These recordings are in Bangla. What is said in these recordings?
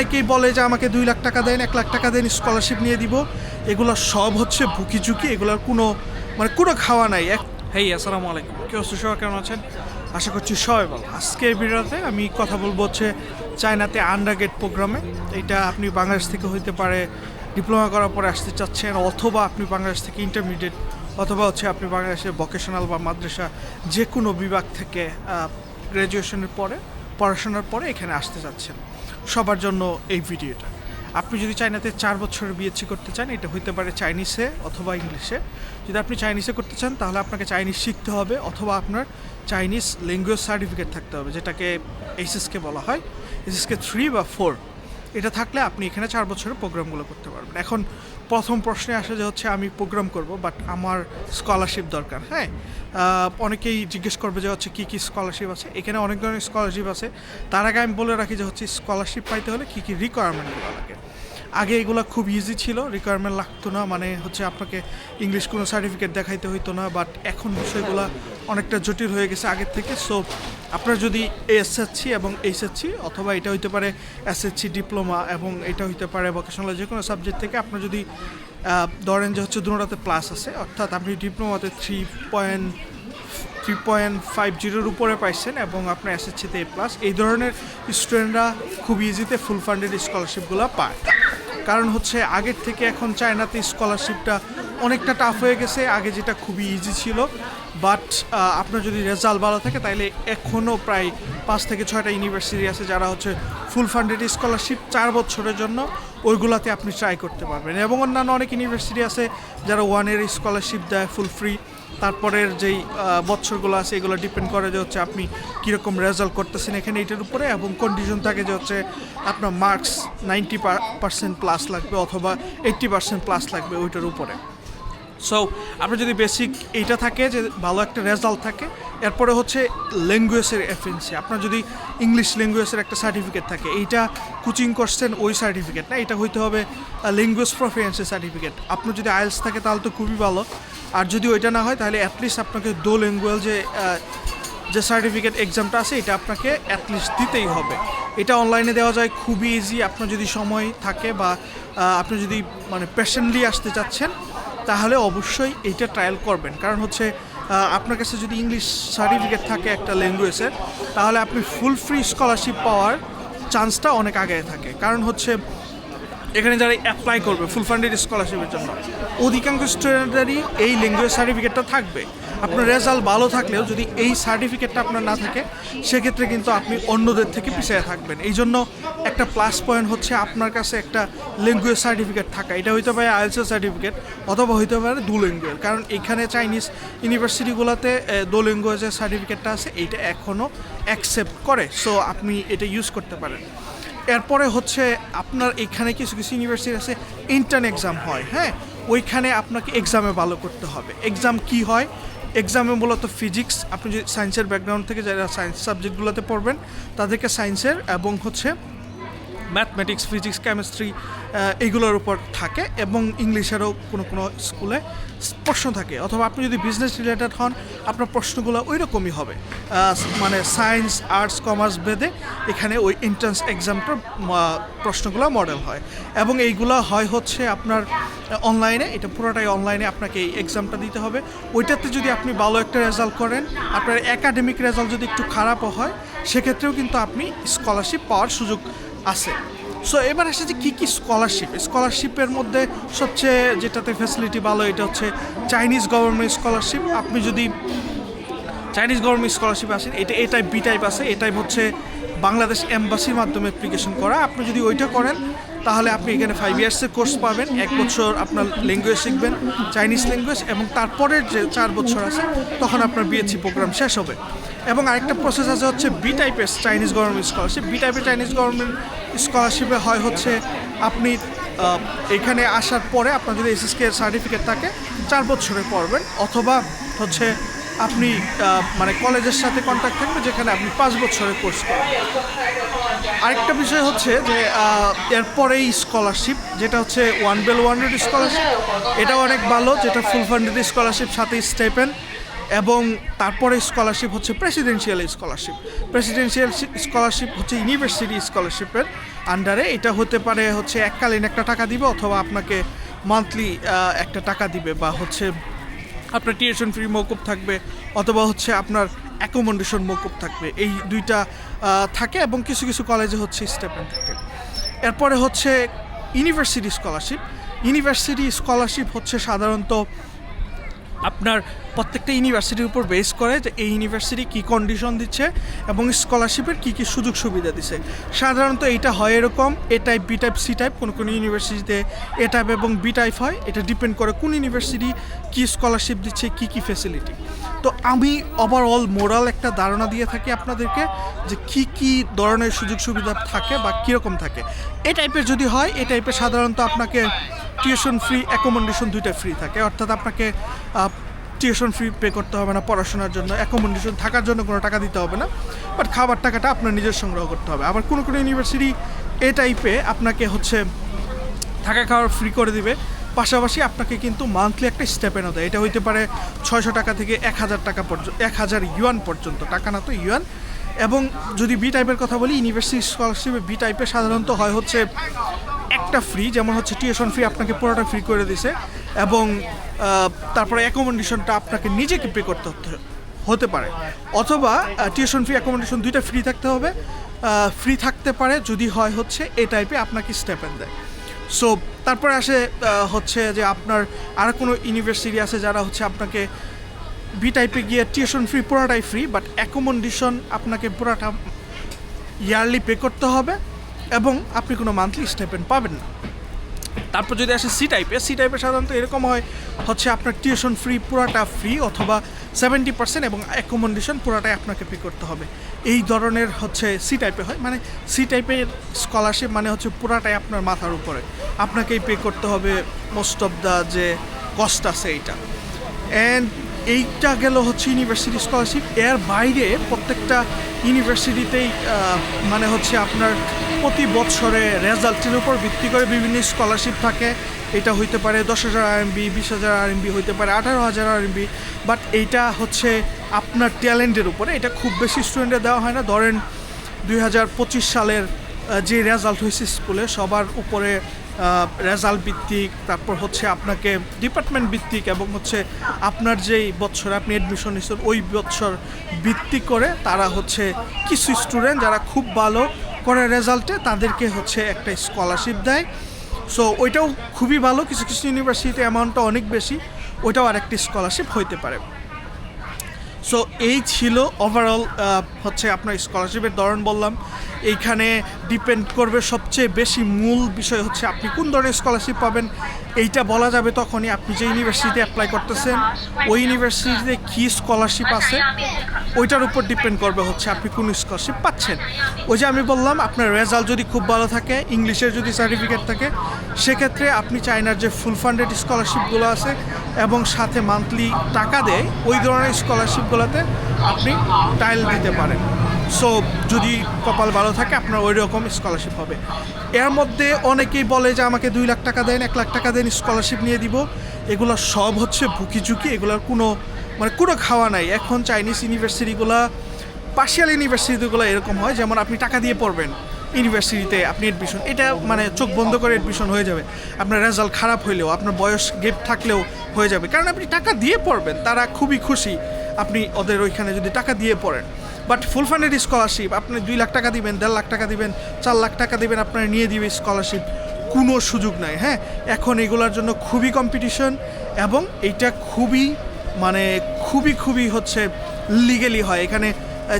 অনেকেই বলে যে আমাকে 2 লাখ টাকা দেন, 1 লাখ টাকা দেন, স্কলারশিপ নিয়ে দিব। এগুলো সব হচ্ছে বুকিঝুঁকি, এগুলোর কোনো খাওয়া নাই। হেই আসসালামু আলাইকুম, কি অবস্থা সবাই, কেমন আছেন? আশা করছি সবাই ভালো। আজকে এই ভিডিওতে আমি কথা বলবো হচ্ছে চায়নাতে আন্ডারগ্রেড প্রোগ্রামে। এটা আপনি বাংলাদেশ থেকে হইতে পারে ডিপ্লোমা করার পরে আসতে চাচ্ছেন, অথবা আপনি বাংলাদেশ থেকে ইন্টারমিডিয়েট, অথবা হচ্ছে আপনি বাংলাদেশের ভোকেশনাল বা মাদ্রাসা যে কোনো বিভাগ থেকে গ্র্যাজুয়েশনের পরে পড়াশোনার পরে এখানে আসতে চাচ্ছেন। সবার জন্য এই ভিডিওটা। আপনি যদি চায়নাতে 4 বছরের বিএসসি করতে চান, এটা হইতে পারে চাইনিজে অথবা ইংলিশে। যদি আপনি চাইনিজে করতে চান তাহলে আপনাকে চাইনিজ শিখতে হবে, অথবা আপনার চাইনিজ ল্যাঙ্গুয়েজ সার্টিফিকেট থাকতে হবে, যেটাকে এইচএসকে বলা হয়, এইচএসকে 3 বা 4। এটা থাকলে আপনি এখানে 4 বছরের প্রোগ্রামগুলো করতে পারবেন। এখন প্রথম প্রশ্নে আসে যে হচ্ছে আমি প্রোগ্রাম করব, বাট আমার স্কলারশিপ দরকার। হ্যাঁ, অনেকেই জিজ্ঞেস করবে যে হচ্ছে কী কী স্কলারশিপ আছে। এখানে অনেক ধরনের স্কলারশিপ আছে। তার আগে আমি বলে রাখি যে হচ্ছে স্কলারশিপ পাইতে হলে কী কী রিকোয়ারমেন্টগুলো লাগে। আগে এগুলো খুব ইজি ছিল, রিকোয়ারমেন্ট লাগতো না, মানে হচ্ছে আপনাকে ইংলিশ কোনো সার্টিফিকেট দেখাইতে হইতো না। বাট এখন বিষয়গুলো অনেকটা জটিল হয়ে গেছে আগের থেকে। সো আপনার যদি এসএসসি এবং এইচএসসি, অথবা এটা হইতে পারে এসএসসি ডিপ্লোমা, এবং এটা হইতে পারে ভোকেশনাল যে কোনো সাবজেক্ট থেকে, আপনার যদি ধরেন যে হচ্ছে দুটোতে প্লাস আছে, অর্থাৎ আপনি ডিপ্লোমাতে 3.50 উপরে পাইছেন এবং আপনার এসএসসিতে A+, এই ধরনের স্টুডেন্টরা খুব ইজিতে ফুল ফান্ডেড স্কলারশিপগুলো পায়। কারণ হচ্ছে আগের থেকে এখন চায়নাতে স্কলারশিপটা অনেকটা টাফ হয়ে গেছে। আগে যেটা খুবই ইজি ছিল, বাট আপনার যদি রেজাল্ট ভালো থাকে তাহলে এখনও প্রায় 5 থেকে 6টা ইউনিভার্সিটি আছে যারা হচ্ছে ফুল ফান্ডেড স্কলারশিপ 4 বছরের জন্য, ওইগুলাতে আপনি ট্রাই করতে পারবেন। এবং অন্যান্য অনেক ইউনিভার্সিটি আছে যারা 1 year স্কলারশিপ দেয় ফুল ফ্রি। তারপরের যেই বছরগুলো আছে এগুলো ডিপেন্ড করে যে হচ্ছে আপনি কীরকম রেজাল্ট করতেছেন এখানে এইটার উপরে, এবং কন্ডিশন থাকে যে হচ্ছে আপনার মার্কস 90% প্লাস লাগবে, অথবা 80% প্লাস লাগবে ওইটার উপরে। সো আপনার যদি বেসিক এইটা থাকে, যে ভালো একটা রেজাল্ট থাকে, এরপরে হচ্ছে ল্যাঙ্গুয়েজের এফিসিয়েন্সি। আপনার যদি ইংলিশ ল্যাঙ্গুয়েজের একটা সার্টিফিকেট থাকে, এইটা কোচিং করছেন ওই সার্টিফিকেট না, এটা হইতে হবে ল্যাঙ্গুয়েজ প্রফিসিয়েন্সি সার্টিফিকেট। আপনার যদি আইএলস থাকে তাহলে তো খুবই ভালো, আর যদি ওইটা না হয় তাহলে অ্যাটলিস্ট আপনাকে দো ল্যাঙ্গুয়েজ যে সার্টিফিকেট এক্সামটা আছে এটা আপনাকে অ্যাটলিস্ট দিতেই হবে। এটা অনলাইনে দেওয়া যায়, খুবই ইজি। আপনার যদি সময় থাকে বা আপনি যদি মানে পেশেন্টলি আসতে চাচ্ছেন তাহলে অবশ্যই এইটা ট্রায়াল করবেন। কারণ হচ্ছে আপনার কাছে যদি ইংলিশ সার্টিফিকেট থাকে একটা ল্যাঙ্গুয়েজের, তাহলে আপনি ফুল ফ্রি স্কলারশিপ পাওয়ার চান্সটা অনেক আগে থাকে। কারণ হচ্ছে এখানে যারা অ্যাপ্লাই করবে ফুল ফান্ডেড স্কলারশিপের জন্য, অধিকাংশ স্টুডেন্টদেরই এই ল্যাঙ্গুয়েজ সার্টিফিকেটটা থাকবে। আপনার রেজাল্ট ভালো থাকলেও যদি এই সার্টিফিকেটটা আপনার না থাকে, সেক্ষেত্রে কিন্তু আপনি অন্যদের থেকে পিছিয়ে থাকবেন। এই জন্য একটা প্লাস পয়েন্ট হচ্ছে আপনার কাছে একটা ল্যাঙ্গুয়েজ সার্টিফিকেট থাকা। এটা হইতে পারে আইএলটিএস সার্টিফিকেট, অথবা হইতে পারে দু ল্যাঙ্গুয়েজ। কারণ এখানে চাইনিজ ইউনিভার্সিটিগুলোতে দো ল্যাঙ্গুয়েজের সার্টিফিকেটটা আছে, এইটা এখনও অ্যাকসেপ্ট করে। সো আপনি এটা ইউজ করতে পারেন। এরপরে হচ্ছে আপনার এখানে কিছু কিছু ইউনিভার্সিটি আছে ইন্টার্ন এক্সাম হয়। হ্যাঁ, ওইখানে আপনাকে এক্সামে ভালো করতে হবে। এক্সাম কি হয়? এক্সামে মূলত ফিজিক্স, আপনি যদি সায়েন্সের ব্যাকগ্রাউন্ড থেকে যারা সায়েন্স সাবজেক্টগুলোতে পড়বেন তাদেরকে সায়েন্সের, এবং হচ্ছে ম্যাথমেটিক্স, ফিজিক্স, কেমিস্ট্রি এইগুলোর উপর থাকে, এবং ইংলিশেরও কোনো কোনো স্কুলে প্রশ্ন থাকে। অথবা আপনি যদি বিজনেস রিলেটেড হন, আপনার প্রশ্নগুলো ওই রকমই হবে। মানে সায়েন্স, আর্টস, কমার্স ভেদে এখানে ওই এন্ট্রান্স এক্সামটার প্রশ্নগুলো মডেল হয়, এবং এইগুলো হয় হচ্ছে আপনার অনলাইনে। এটা পুরোটাই অনলাইনে, আপনাকে এই এক্সামটা দিতে হবে। ওইটাতে যদি আপনি ভালো একটা রেজাল্ট করেন, আপনার একাডেমিক রেজাল্ট যদি একটু খারাপও হয়, সেক্ষেত্রেও কিন্তু আপনি স্কলারশিপ পাওয়ার সুযোগ আছে। সো এবার আসে যে কী কী স্কলারশিপের মধ্যে সবচেয়ে যেটাতে ফ্যাসিলিটি ভালো, এটা হচ্ছে চাইনিজ গভর্নমেন্ট স্কলারশিপ। আপনি যদি চাইনিজ গভর্নমেন্ট স্কলারশিপ আসেন, এটা এ টাইপ, বি টাইপ আছে। এ টাইপ হচ্ছে বাংলাদেশ এম্বাসির মাধ্যমে অ্যাপ্লিকেশন করা। আপনি যদি ওইটা করেন তাহলে আপনি এখানে 5 ইয়ার্সের কোর্স পাবেন, 1 বছর আপনার ল্যাঙ্গুয়েজ শিখবেন, চাইনিজ ল্যাঙ্গুয়েজ, এবং তারপরের যে 4 বছর আছে তখন আপনার বিএসসি প্রোগ্রাম শেষ হবে। এবং আরেকটা প্রসেস আছে হচ্ছে বি টাইপের চাইনিজ গভর্নমেন্ট স্কলারশিপ। বি টাইপের চাইনিজ গভর্নমেন্ট স্কলারশিপে হয় হচ্ছে আপনি এখানে আসার পরে আপনার যদি এসএসকে সার্টিফিকেট থাকে 4 বছরে পড়বেন, অথবা হচ্ছে আপনি মানে কলেজের সাথে কন্ট্যাক্ট থাকবে যেখানে আপনি 5 বছরের কোর্স করবেন। আরেকটা বিষয় হচ্ছে যে এরপরেই স্কলারশিপ, যেটা হচ্ছে 1 বেল 1 রুট স্কলারশিপ, এটাও অনেক ভালো, যেটা ফুল ফান্ডেড স্কলারশিপ, সাথে স্টাইপেন্ড। এবং তারপরে স্কলারশিপ হচ্ছে প্রেসিডেন্সিয়াল স্কলারশিপ হচ্ছে ইউনিভার্সিটি স্কলারশিপের আন্ডারে। এটা হতে পারে হচ্ছে এককালীন একটা টাকা দিবে, অথবা আপনাকে মান্থলি একটা টাকা দিবে, বা হচ্ছে আপনার টিউশন ফি মৌকুব থাকবে, অথবা হচ্ছে আপনার অ্যাকোমোডেশন মৌকুব থাকবে। এই দুইটা থাকে, এবং কিছু কিছু কলেজে হচ্ছে স্টেপেন্ড থাকে। এরপরে হচ্ছে ইউনিভার্সিটি স্কলারশিপ হচ্ছে সাধারণত আপনার প্রত্যেকটা ইউনিভার্সিটির উপর বেস করে যে এই ইউনিভার্সিটি কী কন্ডিশন দিচ্ছে এবং স্কলারশিপের কী কী সুযোগ সুবিধা দিচ্ছে। সাধারণত এটা হয় এরকম: A type, B type, C type. কোনো কোনো ইউনিভার্সিটিতে এ টাইপ এবং বি টাইপ হয়। এটা ডিপেন্ড করে কোন ইউনিভার্সিটি কী স্কলারশিপ দিচ্ছে, কী কী ফেসিলিটি। তো আমি ওভারঅল মোরাল একটা ধারণা দিয়ে থাকি আপনাদেরকে যে কী কী ধরনের সুযোগ সুবিধা থাকে বা কীরকম থাকে। এ টাইপের যদি হয়, এ টাইপের সাধারণত আপনাকে টিউশন ফ্রি, অ্যাকোমোডেশন দুইটা ফ্রি থাকে। অর্থাৎ আপনাকে টিউশন ফি পে করতে হবে না পড়াশোনার জন্য, অ্যাকোমোডেশন থাকার জন্য কোনো টাকা দিতে হবে না, বাট খাবার টাকাটা আপনার নিজের সংগ্রহ করতে হবে। আবার কোনো কোনো ইউনিভার্সিটি এ টাইপে আপনাকে হচ্ছে থাকা খাওয়ার ফ্রি করে দিবে, পাশাপাশি আপনাকে কিন্তু মান্থলি একটা স্টেপেনও দেয়। এটা হইতে পারে 600 টাকা থেকে 1000 টাকা পর্যন্ত, 1000 ইউয়ান পর্যন্ত, টাকা না তো ইউয়ান। এবং যদি বি টাইপের কথা বলি, ইউনিভার্সিটি স্কলারশিপে বি টাইপে সাধারণত হয় হচ্ছে একটা ফ্রি, যেমন হচ্ছে টিউশন ফি আপনাকে পুরোটা ফ্রি করে দিছে, এবং তারপরে অ্যাকোমোডেশনটা আপনাকে নিজেকে পে করতে হতে পারে, অথবা টিউশন ফি, অ্যাকোমোডেশন দুইটা ফ্রি থাকতে হবে। ফ্রি থাকতে পারে যদি হয় হচ্ছে এই টাইপে আপনাকে স্টেপেন দেয়। সো তারপরে আসে হচ্ছে যে আপনার আর কোনো ইউনিভার্সিটি আছে যারা হচ্ছে আপনাকে বি টাইপে গিয়ে টিউশন ফি পুরোটাই ফ্রি, বাট অ্যাকোমোডেশন আপনাকে পুরোটা ইয়ারলি পে করতে হবে, এবং আপনি কোনো মান্থলি স্টাইপেন্ড পাবেন না। তারপর যদি আসে সি টাইপে সাধারণত এরকম হয় হচ্ছে আপনার টিউশন ফ্রি পুরাটা ফ্রি, অথবা 70% এবং অ্যাকোমোডেশন পুরাটাই আপনাকে পে করতে হবে। এই ধরনের হচ্ছে সি টাইপে হয়। মানে সি টাইপের স্কলারশিপ মানে হচ্ছে পুরাটাই আপনার মাথার উপরে, আপনাকেই পে করতে হবে মোস্ট অফ দ্য যে কস্ট আছে এইটা। অ্যান্ড এইটা গেল হচ্ছে ইউনিভার্সিটি স্কলারশিপ। এর বাইরে প্রত্যেকটা ইউনিভার্সিটিতেই মানে হচ্ছে আপনার প্রতি বছরে রেজাল্টের উপর ভিত্তি করে বিভিন্ন স্কলারশিপ থাকে। এটা হইতে পারে 10,000 RMB, 20,000 RMB, হইতে পারে 18,000 RMB, বাট এইটা হচ্ছে আপনার ট্যালেন্টের উপরে। এটা খুব বেশি স্টুডেন্টে দেওয়া হয় না। ধরেন 2025 সালের যে রেজাল্ট হয়েছে স্কুলে, সবার উপরে রেজাল্ট ভিত্তিক, তারপর হচ্ছে আপনাকে ডিপার্টমেন্ট ভিত্তিক, এবং হচ্ছে আপনার যেই বছর আপনি অ্যাডমিশন নিচ্ছেন ওই বছর ভিত্তি করে তারা হচ্ছে কিছু স্টুডেন্ট যারা খুব ভালো করে রেজাল্টে তাদেরকে হচ্ছে একটা স্কলারশিপ দেয়। সো ওইটাও খুবই ভালো। কিছু কিছু ইউনিভার্সিটিতে অ্যামাউন্টটা অনেক বেশি, ওইটাও আরেকটি স্কলারশিপ হইতে পারে। সো এই ছিল ওভারঅল হচ্ছে আপনার স্কলারশিপের ধরন বললাম। এইখানে ডিপেন্ড করবে সবচেয়ে বেশি মূল বিষয় হচ্ছে আপনি কোন ধরনের স্কলারশিপ পাবেন। এইটা বলা যাবে তখনই আপনি যে ইউনিভার্সিটিতে অ্যাপ্লাই করতেছেন ওই ইউনিভার্সিটিতে কী স্কলারশিপ আছে ওইটার উপর ডিপেন্ড করবে হচ্ছে আপনি কোন স্কলারশিপ পাচ্ছেন। ওই যে আমি বললাম, আপনার রেজাল্ট যদি খুব ভালো থাকে, ইংলিশের যদি সার্টিফিকেট থাকে, সেক্ষেত্রে আপনি চায়নার যে ফুল ফান্ডেড স্কলারশিপগুলো আছে এবং সাথে মান্থলি টাকা দেয়, ওই ধরনের স্কলারশিপগুলোতে আপনি টাইল দিতে পারেন। সো যদি কপাল ভালো থাকে আপনার ওই রকম স্কলারশিপ হবে। এর মধ্যে অনেকেই বলে যে আমাকে 2 লাখ টাকা দেন, 1 লাখ টাকা দেন, স্কলারশিপ নিয়ে দিব। এগুলো সব হচ্ছে ভুকি এগুলোর কোনো খাওয়া নাই। এখন চাইনিজ ইউনিভার্সিটিগুলো, পার্শিয়াল ইউনিভার্সিটিগুলো এরকম হয়, যেমন আপনি টাকা দিয়ে পড়বেন ইউনিভার্সিটিতে, আপনি অ্যাডমিশন, এটা মানে চোখ বন্ধ করে অ্যাডমিশন হয়ে যাবে। আপনার রেজাল্ট খারাপ হইলেও, আপনার বয়স গেপ থাকলেও হয়ে যাবে, কারণ আপনি টাকা দিয়ে পড়বেন। তারা খুবই খুশি আপনি ওদের ওইখানে যদি টাকা দিয়ে পড়েন। বাট ফুল ফান্ডেড স্কলারশিপ আপনি 2 লাখ টাকা দিবেন, 1.5 লাখ টাকা দিবেন, 4 লাখ টাকা দিবেন, আপনার নিয়ে দিবে স্কলারশিপ, কোনো সুযোগ নাই। হ্যাঁ, এখন এগুলোর জন্য খুবই কম্পিটিশন, এবং এইটা খুবই হচ্ছে লিগেলি হয়। এখানে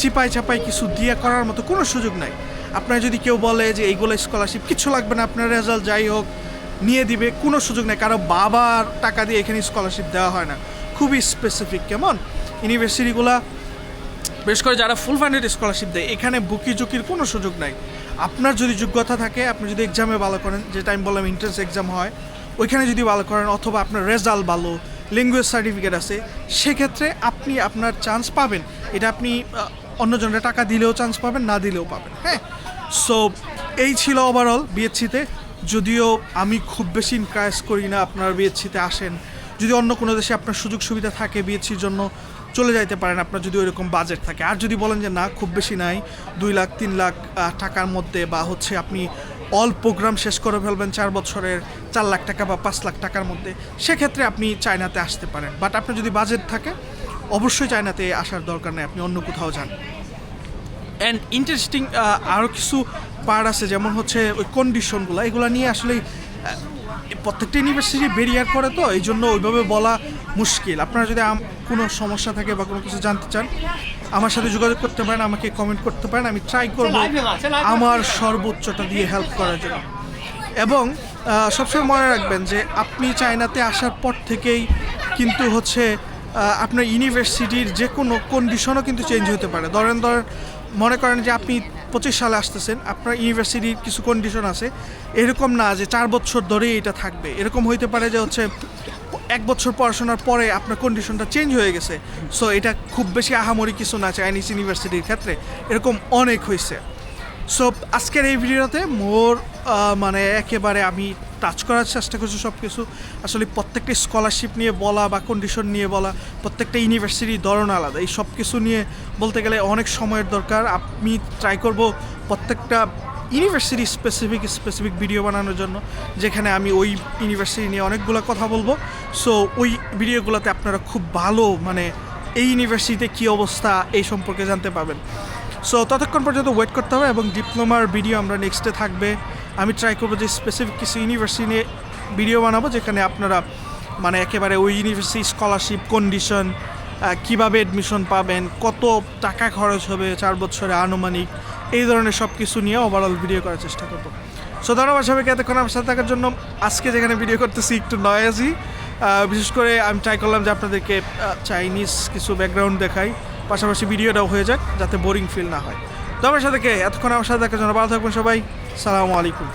চিপাই কিছু দিয়ে করার মতো কোনো সুযোগ নাই। আপনার যদি কেউ বলে যে এইগুলো স্কলারশিপ কিছু লাগবে না, আপনার রেজাল্ট যাই হোক নিয়ে দিবে, কোনো সুযোগ নেই। কারো বাবার টাকা দিয়ে এখানে স্কলারশিপ দেওয়া হয় না, খুবই স্পেসিফিক। কেমন ইউনিভার্সিটিগুলা বিশেষ করে যারা ফুল ফান্ডেড স্কলারশিপ দেয়, এখানে বুকির কোনো সুযোগ নাই। আপনার যদি যোগ্যতা থাকে, আপনি যদি এক্সামে ভালো করেন, যেটা আমি বললাম এন্ট্রান্স এক্সাম হয়, ওইখানে যদি ভালো করেন, অথবা আপনার রেজাল্ট ভালো, ল্যাঙ্গুয়েজ সার্টিফিকেট আছে, সেক্ষেত্রে আপনি আপনার চান্স পাবেন। এটা আপনি অন্যজনের টাকা দিলেও চান্স পাবেন, না দিলেও পাবেন। হ্যাঁ, সো এই ছিল ওভারঅল বিএসসিতে। যদিও আমি খুব বেশি এনকারেজ করি না আপনারা বিএসসিতে আসেন। যদি অন্য কোনো দেশে আপনার সুযোগ সুবিধা থাকে বিএসসির জন্য, চলে যাইতে পারেন আপনার যদি ওইরকম বাজেট থাকে। আর যদি বলেন যে না খুব বেশি নাই, 2 লাখ 3 লাখ টাকার মধ্যে, বা হচ্ছে আপনি অল প্রোগ্রাম শেষ করে ফেলবেন 4 বছরের 4 লাখ টাকা বা 5 লাখ টাকার মধ্যে, সেক্ষেত্রে আপনি চায়নাতে আসতে পারেন। বাট আপনার যদি বাজেট থাকে অবশ্যই চায়নাতে আসার দরকার নেই, আপনি অন্য কোথাও যান। অ্যান্ড ইন্টারেস্টিং আরও কিছু পার্ট আছে, যেমন হচ্ছে ওই কন্ডিশনগুলো, এগুলো নিয়ে আসলে প্রত্যেকটা ইউনিভার্সিটি বেরিয়ার করে, তো এই জন্য ওইভাবে বলা মুশকিল। আপনারা যদি কোনো সমস্যা থাকে বা কোনো কিছু জানতে চান আমার সাথে যোগাযোগ করতে পারেন, আমাকে কমেন্ট করতে পারেন, আমি ট্রাই করব আমার সর্বোচ্চটা দিয়ে হেল্প করার জন্য। এবং সবসময় মনে রাখবেন যে আপনি চায়নাতে আসার পর থেকেই কিন্তু হচ্ছে আপনার ইউনিভার্সিটির যে কোনো কন্ডিশনও কিন্তু চেঞ্জ হতে পারে। ধরেন মনে করেন যে আপনি 25 সালে আসতেছেন, আপনার ইউনিভার্সিটির কিছু কন্ডিশন আছে, এরকম না যে 4 বছর ধরেই এটা থাকবে। এরকম হইতে পারে যে হচ্ছে 1 বছর পড়াশোনার পরে আপনার কন্ডিশনটা চেঞ্জ হয়ে গেছে। সো এটা খুব বেশি আহামরি কিছু না চাইনিজ ইউনিভার্সিটির ক্ষেত্রে, এরকম অনেক হয়েছে। সো আজকের এই ভিডিওতে মানে একেবারে আমি টাচ করার চেষ্টা করছি সব কিছু। আসলে প্রত্যেকটা স্কলারশিপ নিয়ে বলা বা কন্ডিশন নিয়ে বলা, প্রত্যেকটা ইউনিভার্সিটির ধরন আলাদা, এই সব কিছু নিয়ে বলতে গেলে অনেক সময়ের দরকার। আমি ট্রাই করব প্রত্যেকটা ইউনিভার্সিটি স্পেসিফিক ভিডিও বানানোর জন্য, যেখানে আমি ওই ইউনিভার্সিটি নিয়ে অনেকগুলো কথা বলবো। সো ওই ভিডিওগুলোতে আপনারা খুব ভালো মানে এই ইউনিভার্সিটিতে কী অবস্থা এই সম্পর্কে জানতে পাবেন। সো ততক্ষণ পর্যন্ত ওয়েট করতে হবে, এবং ডিপ্লোমার ভিডিও আমরা নেক্সটে থাকবে। আমি ট্রাই করবো যে স্পেসিফিক কিছু ইউনিভার্সিটি নিয়ে ভিডিও বানাবো, যেখানে আপনারা মানে একেবারে ওই ইউনিভার্সিটি স্কলারশিপ কন্ডিশন, কীভাবে অ্যাডমিশন পাবেন, কত টাকা খরচ হবে 4 বছরে আনুমানিক, এই ধরনের সব কিছু নিয়ে ওভারঅল ভিডিও করার চেষ্টা করবো। সো ধন্যবাদ সবাইকে এতক্ষণ আমার সাথে থাকার জন্য। আজকে যেখানে ভিডিও করতেছি একটু নয়েজি, বিশেষ করে আমি ট্রাই করলাম যে আপনাদেরকে চাইনিজ কিছু ব্যাকগ্রাউন্ড দেখাই, পাশাপাশি ভিডিওটাও হয়ে যাক যাতে বোরিং ফিল না হয়। তো আমার সাথে এতক্ষণ আমার সাথে দেখার জন্য ভালো থাকবেন সবাই। সালামু আলাইকুম।